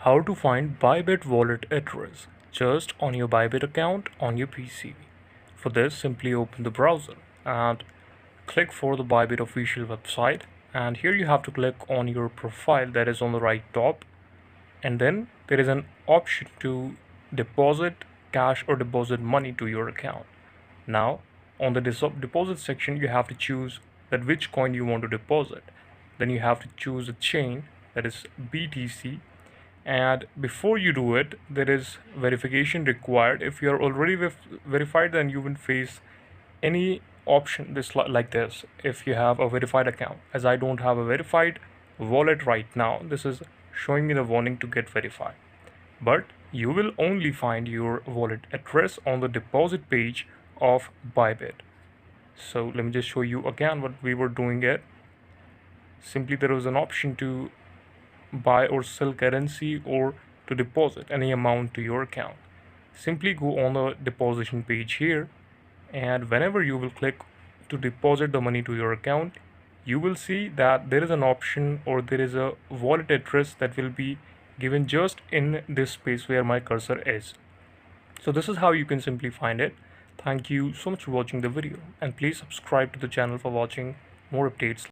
How to find Bybit wallet address just on your Bybit account on your PC. For this, simply open the browser and click for the Bybit official website, and here you have to click on your profile that is on the right top, and then there is an option to deposit cash or deposit money to your account. Now on the deposit section you have to choose that which coin you want to deposit. Then you have to choose a chain, that is BTC, and before you do it there is verification required. If you are already verified, then you will face any option like this if you have a verified account. As I don't have a verified wallet right now, this is showing me the warning to get verified, but you will only find your wallet address on the deposit page of Bybit. So let me just show you again what we were doing it. Simply there was an option to buy or sell currency or to deposit any amount to your account. Simply go on the deposition page here, and whenever you will click to deposit the money to your account, you will see that there is an option or there is a wallet address that will be given just in this space where my cursor is. So this is how you can simply find it. Thank you so much for watching the video, and please subscribe to the channel for watching more updates.